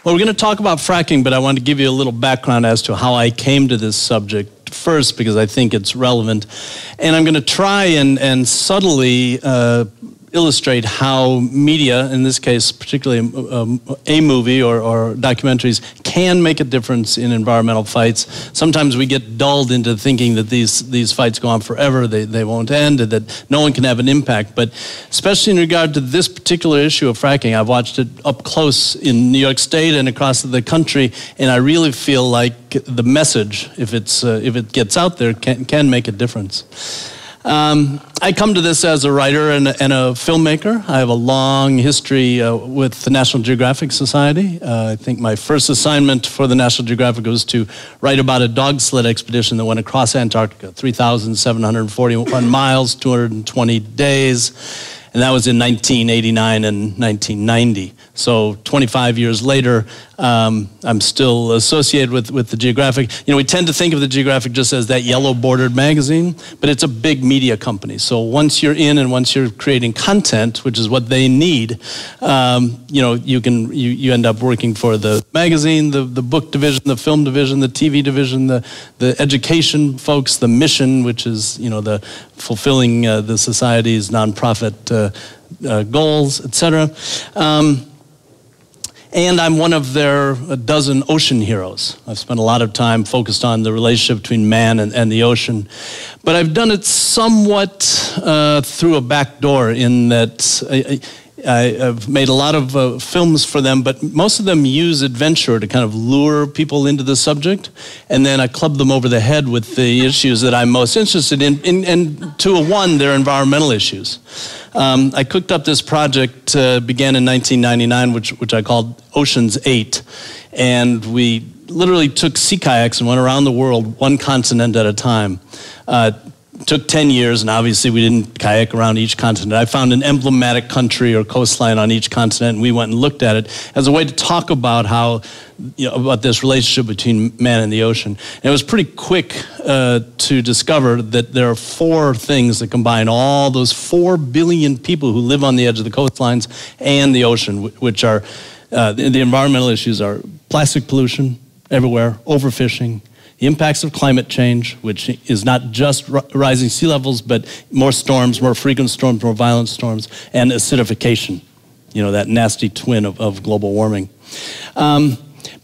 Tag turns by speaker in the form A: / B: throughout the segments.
A: Well, we're going to talk about fracking, but I want to give you a little background as to how I came to this subject first, because I think it's relevant. And I'm going to try and subtly illustrate how media, in this case particularly a movie or documentaries, can make a difference in environmental fights. Sometimes we get dulled into thinking that these fights go on forever, they won't end, and that no one can have an impact. But especially in regard to this particular issue of fracking, I've watched it up close in New York State and across the country, and I really feel like the message, if it gets out there, can make a difference. I come to this as a writer and a filmmaker. I have a long history with the National Geographic Society. I think my first assignment for the National Geographic was to write about a dog sled expedition that went across Antarctica, 3,741 miles, 220 days. And that was in 1989 and 1990. So 25 years later, I'm still associated with the Geographic. You know, we tend to think of the Geographic just as that yellow bordered magazine, but it's a big media company. So once you're in and once you're creating content, which is what they need, you know, you end up working for the magazine, the book division, the film division, the TV division, the education folks, the mission, which is, you know, the fulfilling the society's nonprofit goals, etc. And I'm one of their dozen ocean heroes. I've spent a lot of time focused on the relationship between man and the ocean. But I've done it somewhat through a back door, in that I've made a lot of films for them, but most of them use adventure to kind of lure people into the subject, and then I club them over the head with the issues that I'm most interested in, and to a one, they're environmental issues. I cooked up this project, began in 1999, which I called Ocean's 8, and we literally took sea kayaks and went around the world, one continent at a time. Took 10 years, and obviously we didn't kayak around each continent. I found an emblematic country or coastline on each continent, and we went and looked at it as a way to talk about how, you know, about this relationship between man and the ocean. And it was pretty quick to discover that there are four things that combine all those 4 billion people who live on the edge of the coastlines and the ocean, which are, the environmental issues are plastic pollution everywhere, overfishing, the impacts of climate change, which is not just rising sea levels, but more storms, more frequent storms, more violent storms, and acidification, you know, that nasty twin of global warming.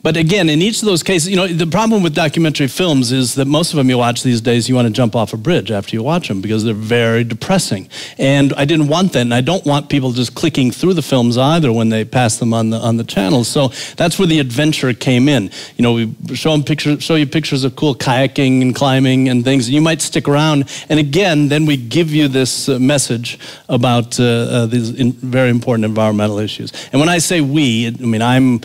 A: But again, in each of those cases, you know, the problem with documentary films is that most of them you watch these days, you want to jump off a bridge after you watch them because they're very depressing. And I didn't want that, and I don't want people just clicking through the films either when they pass them on the channel. So that's where the adventure came in. You know, we show you pictures of cool kayaking and climbing and things. You might stick around, and again, then we give you this message about these very important environmental issues. And when I say we, I mean, I'm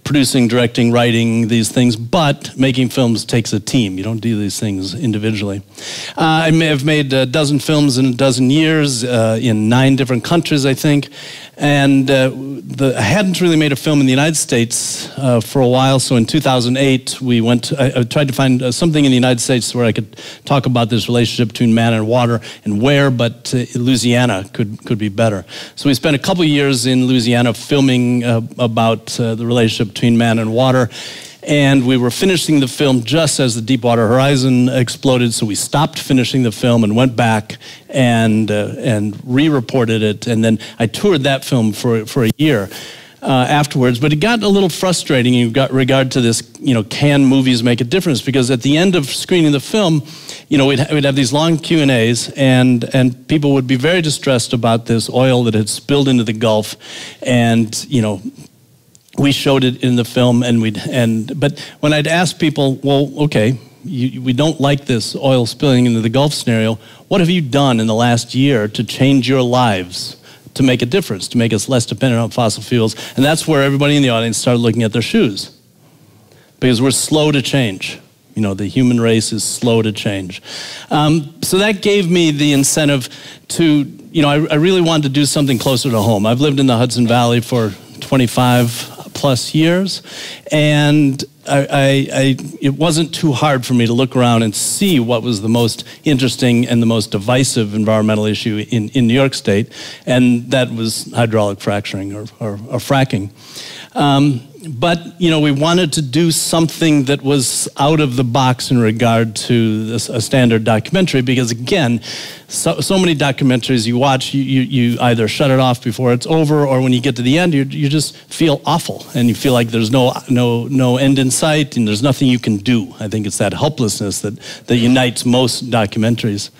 A: producing, directing, writing these things, but making films takes a team. You don't do these things individually. I may have made a dozen films in a dozen years, in 9 different countries, I think. And I hadn't really made a film in the United States for a while, so in 2008, I tried to find something in the United States where I could talk about this relationship between man and water, and where, but Louisiana could be better. So we spent a couple of years in Louisiana filming about the relationship between man and water. And we were finishing the film just as the Deepwater Horizon exploded, so we stopped finishing the film and went back and re-reported it. And then I toured that film for a year afterwards. But it got a little frustrating in regard to this, you know, can movies make a difference? Because at the end of screening the film, you know, we'd have these long Q&As, and people would be very distressed about this oil that had spilled into the Gulf, and, you know, we showed it in the film, but when I'd ask people, well, okay, we don't like this oil spilling into the Gulf scenario. What have you done in the last year to change your lives, to make a difference, to make us less dependent on fossil fuels? And that's where everybody in the audience started looking at their shoes, because we're slow to change. You know, the human race is slow to change. So that gave me the incentive to, you know, I really wanted to do something closer to home. I've lived in the Hudson Valley for 25 plus years, and it wasn't too hard for me to look around and see what was the most interesting and the most divisive environmental issue in New York State, and that was hydraulic fracturing or fracking. But, we wanted to do something that was out of the box in regard to a standard documentary, because again, so many documentaries you watch, you either shut it off before it's over, or when you get to the end, you just feel awful, and you feel like there's no end in sight, and there's nothing you can do. I think it's that helplessness that unites most documentaries.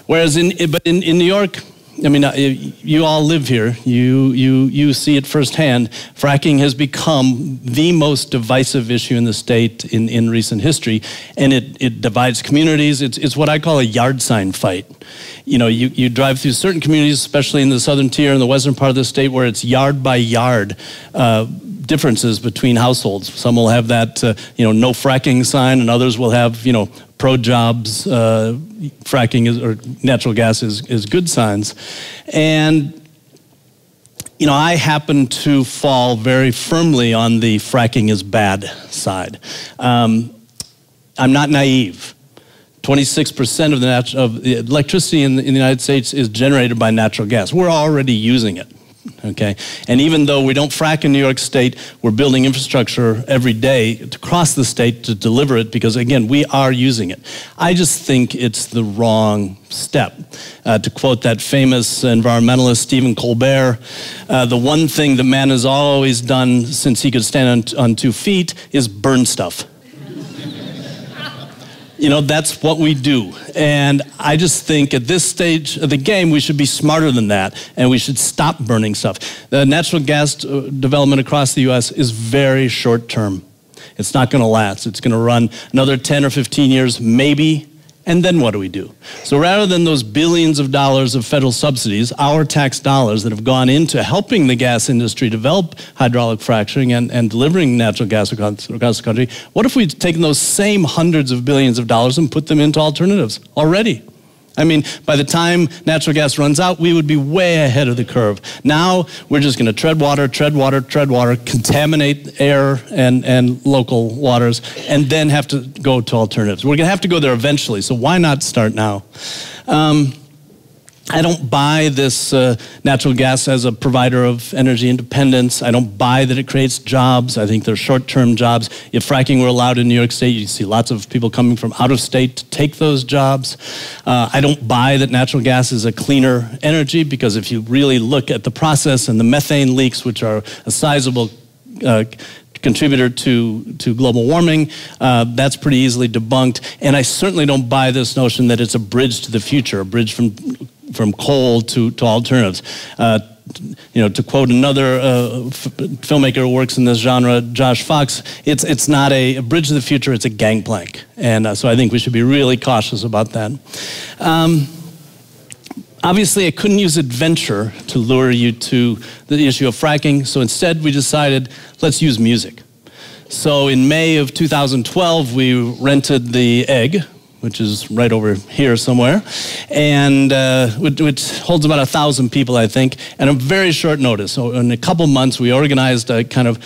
A: Whereas in New York, you all live here. You see it firsthand. Fracking has become the most divisive issue in the state in recent history, and it divides communities. It's what I call a yard sign fight. You drive through certain communities, especially in the southern tier and the western part of the state, where it's yard by yard differences between households. Some will have that no fracking sign, and others will have pro-jobs, fracking or natural gas is good signs. And, I happen to fall very firmly on the fracking is bad side. I'm not naive. 26% of the electricity in the United States is generated by natural gas. We're already using it. Okay, and even though we don't frack in New York State, we're building infrastructure every day across the state to deliver it, because again, we are using it. I just think it's the wrong step. To quote that famous environmentalist Stephen Colbert, the one thing that man has always done since he could stand on 2 feet is burn stuff. That's what we do. And I just think at this stage of the game, we should be smarter than that, and we should stop burning stuff. The natural gas development across the U.S. is very short term. It's not going to last. It's going to run another 10 or 15 years, maybe. And then what do we do? So rather than those billions of dollars of federal subsidies, our tax dollars that have gone into helping the gas industry develop hydraulic fracturing and delivering natural gas across the country, what if we'd taken those same hundreds of billions of dollars and put them into alternatives already? By the time natural gas runs out, we would be way ahead of the curve. Now, we're just going to tread water, contaminate air and local waters, and then have to go to alternatives. We're going to have to go there eventually, so why not start now? I don't buy this natural gas as a provider of energy independence. I don't buy that it creates jobs. I think they're short-term jobs. If fracking were allowed in New York State, you'd see lots of people coming from out of state to take those jobs. I don't buy that natural gas is a cleaner energy, because if you really look at the process and the methane leaks, which are a sizable contributor to global warming, that's pretty easily debunked. And I certainly don't buy this notion that it's a bridge to the future, a bridge from coal to alternatives. To quote another filmmaker who works in this genre, Josh Fox, it's not a bridge to the future, it's a gangplank. And so I think we should be really cautious about that. Obviously, I couldn't use adventure to lure you to the issue of fracking, so instead we decided, let's use music. So in May of 2012, we rented the Egg, which is right over here somewhere, and which holds about 1,000 people, I think, and a very short notice. So in a couple months, we organized a kind of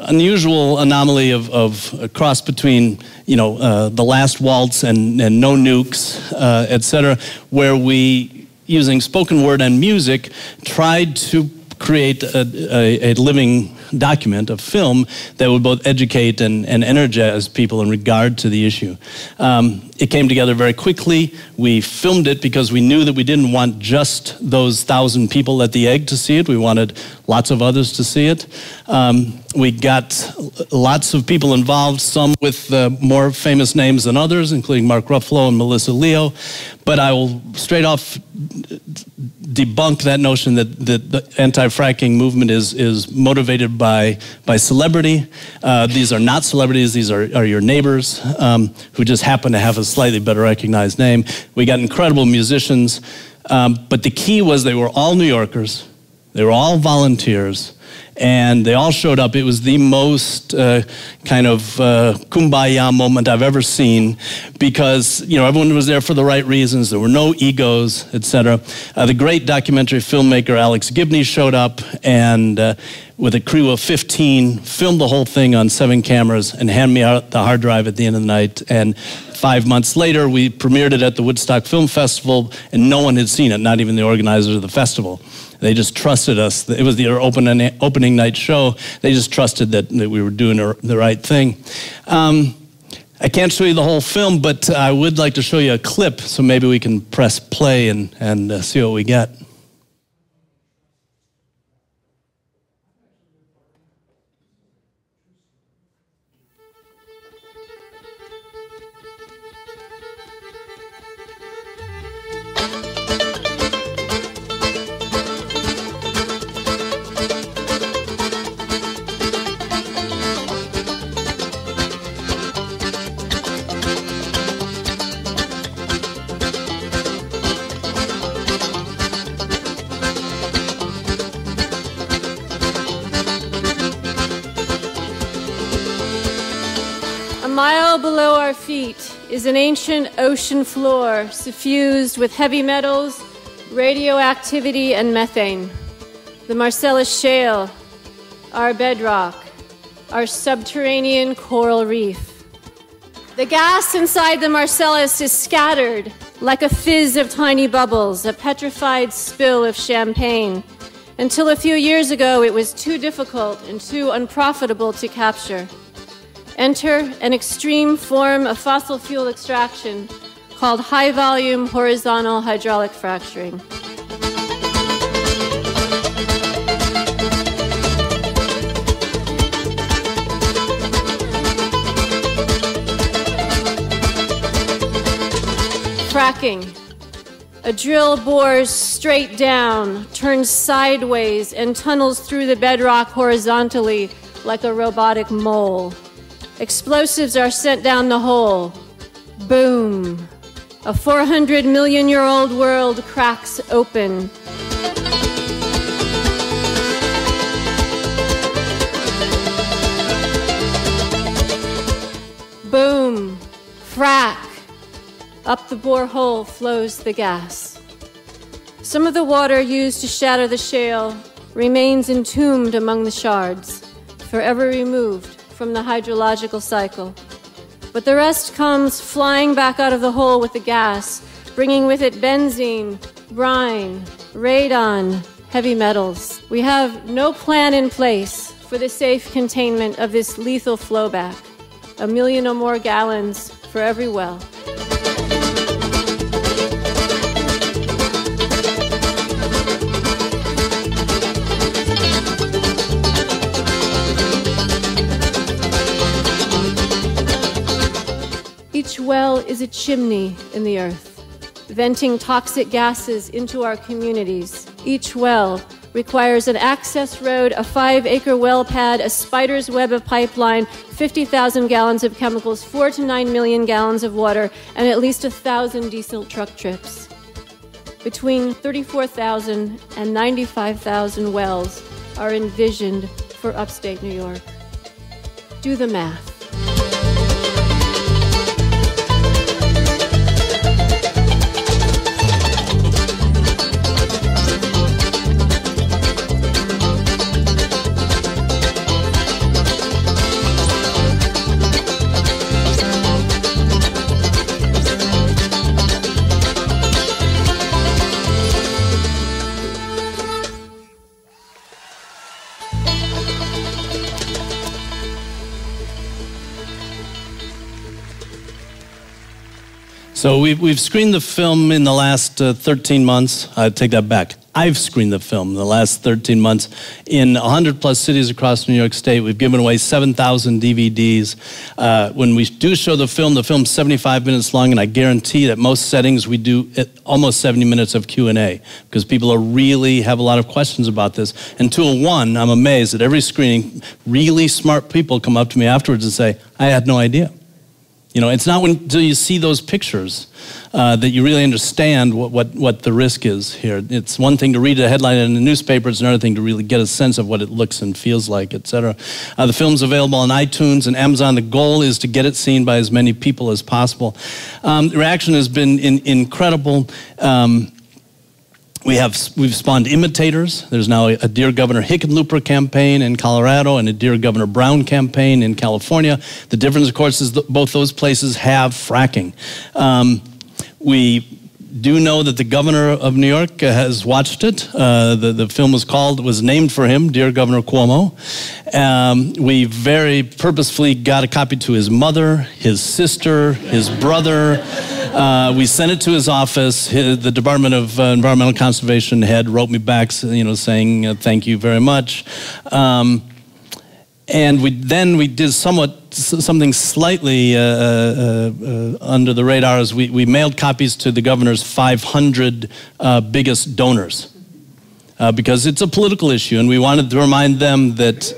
A: unusual anomaly of a cross between, The Last Waltz and No Nukes, et cetera, where we, using spoken word and music, tried to create a living document, a film that would both educate and energize people in regard to the issue. It came together very quickly. We filmed it because we knew that we didn't want just those 1,000 people at the Egg to see it. We wanted lots of others to see it. We got lots of people involved, some with more famous names than others, including Mark Ruffalo and Melissa Leo. But I will straight off debunk that notion that the anti-fracking movement is motivated by celebrity. These are not celebrities. These are your neighbors who just happen to have a slightly better recognized name. We got incredible musicians. But the key was they were all New Yorkers. They were all volunteers. And they all showed up. It was the most kind of kumbaya moment I've ever seen, because everyone was there for the right reasons. There were no egos, etc. The great documentary filmmaker Alex Gibney showed up, and with a crew of 15, filmed the whole thing on 7 cameras and handed me out the hard drive at the end of the night. And 5 months later, we premiered it at the Woodstock Film Festival, and no one had seen it, not even the organizers of the festival. They just trusted us. It was their open opening night show. They just trusted that we were doing the right thing. I can't show you the whole film, but I would like to show you a clip, so maybe we can press play and see what we get.
B: A mile below our feet is an ancient ocean floor suffused with heavy metals, radioactivity, and methane. The Marcellus Shale, our bedrock, our subterranean coral reef. The gas inside the Marcellus is scattered like a fizz of tiny bubbles, a petrified spill of champagne. Until a few years ago, it was too difficult and too unprofitable to capture. Enter an extreme form of fossil fuel extraction called high-volume horizontal hydraulic fracturing. Fracking. A drill bores straight down, turns sideways, and tunnels through the bedrock horizontally like a robotic mole. Explosives are sent down the hole. Boom. A 400 million-year-old world cracks open. Boom. Frack. Up the borehole flows the gas. Some of the water used to shatter the shale remains entombed among the shards, forever removed from the hydrological cycle. But the rest comes flying back out of the hole with the gas, bringing with it benzene, brine, radon, heavy metals. We have no plan in place for the safe containment of this lethal flowback, 1 million or more gallons for every well. Each well is a chimney in the earth, venting toxic gases into our communities. Each well requires an access road, a 5-acre well pad, a spider's web of pipeline, 50,000 gallons of chemicals, 4 to 9 million gallons of water, and at least 1,000 diesel truck trips. Between 34,000 and 95,000 wells are envisioned for upstate New York. Do the math.
A: So we've screened the film in the last 13 months. I take that back. I've screened the film in the last 13 months in 100+ cities across New York State. We've given away 7,000 DVDs. When we do show the film's 75 minutes long, and I guarantee that most settings we do almost 70 minutes of Q&A because people really have a lot of questions about this. And tool one, I'm amazed at every screening, really smart people come up to me afterwards and say, I had no idea. You know, it's not until you see those pictures that you really understand what the risk is here. It's one thing to read a headline in the newspaper, it's another thing to really get a sense of what it looks and feels like, etc. The film's available on iTunes and Amazon. The goal is to get it seen by as many people as possible. The reaction has been incredible. We've spawned imitators. There's now a Dear Governor Hickenlooper campaign in Colorado and a Dear Governor Brown campaign in California. The difference, of course, is that both those places have fracking. We do know that the governor of New York has watched it. The film was named for him, Dear Governor Cuomo. We very purposefully got a copy to his mother, his sister, his brother. We sent it to his office. The Department of Environmental Conservation head wrote me back, saying thank you very much. And we did something slightly under the radar. Is we mailed copies to the governor's 500 biggest donors. Because it's a political issue, and we wanted to remind them that,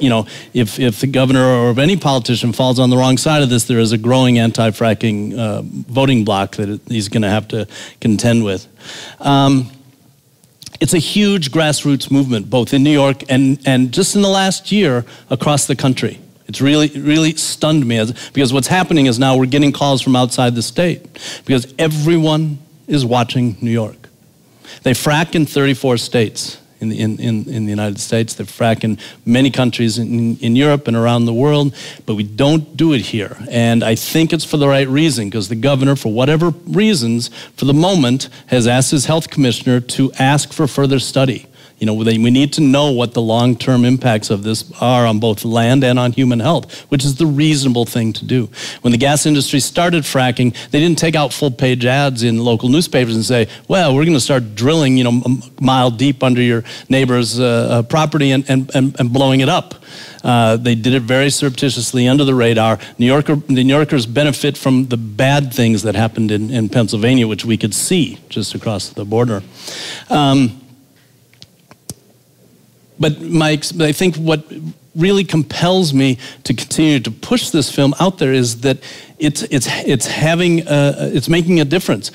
A: if the governor or any politician falls on the wrong side of this, there is a growing anti-fracking voting bloc that he's going to have to contend with. It's a huge grassroots movement, both in New York and just in the last year across the country. It's really stunned me, because what's happening is now we're getting calls from outside the state, because everyone is watching New York. They frack in 34 states. In the United States. They frack in many countries in Europe and around the world, but we don't do it here. And I think it's for the right reason, because the governor, for whatever reasons, for the moment, has asked his health commissioner to ask for further study. We need to know what the long-term impacts of this are on both land and on human health, which is the reasonable thing to do. When the gas industry started fracking, they didn't take out full-page ads in local newspapers and say, well, we're going to start drilling, a mile deep under your neighbor's property and blowing it up. They did it very surreptitiously under the radar. The New Yorkers benefit from the bad things that happened in Pennsylvania, which we could see just across the border. But I think what really compels me to continue to push this film out there is that it's making a difference.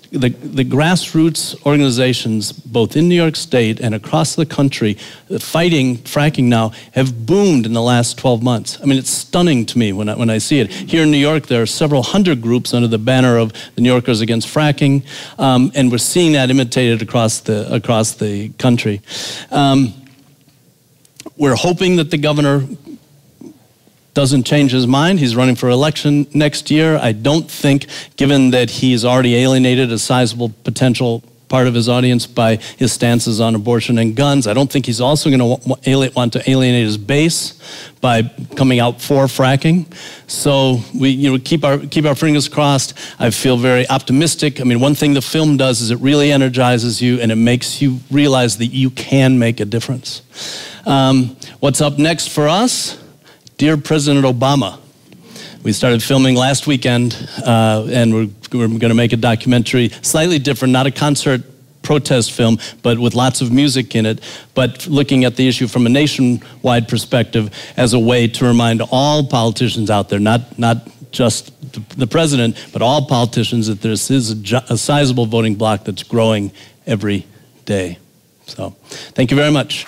A: The grassroots organizations, both in New York State and across the country, fighting fracking now, have boomed in the last 12 months. I mean, it's stunning to me when I see it. Here in New York, there are several hundred groups under the banner of the New Yorkers Against Fracking, and we're seeing that imitated across the country. We're hoping that the governor doesn't change his mind. He's running for election next year. I don't think, given that he's already alienated a sizable potential part of his audience by his stances on abortion and guns, I don't think he's also going to want to alienate his base by coming out for fracking. So we keep our fingers crossed. I feel very optimistic. I mean, one thing the film does is it really energizes you, and it makes you realize that you can make a difference. What's up next for us? Dear President Obama. We started filming last weekend, and we're going to make a documentary, slightly different, not a concert protest film, but with lots of music in it, but looking at the issue from a nationwide perspective as a way to remind all politicians out there, not just the president, but all politicians, that there is a sizable voting bloc that's growing every day. So, thank you very much.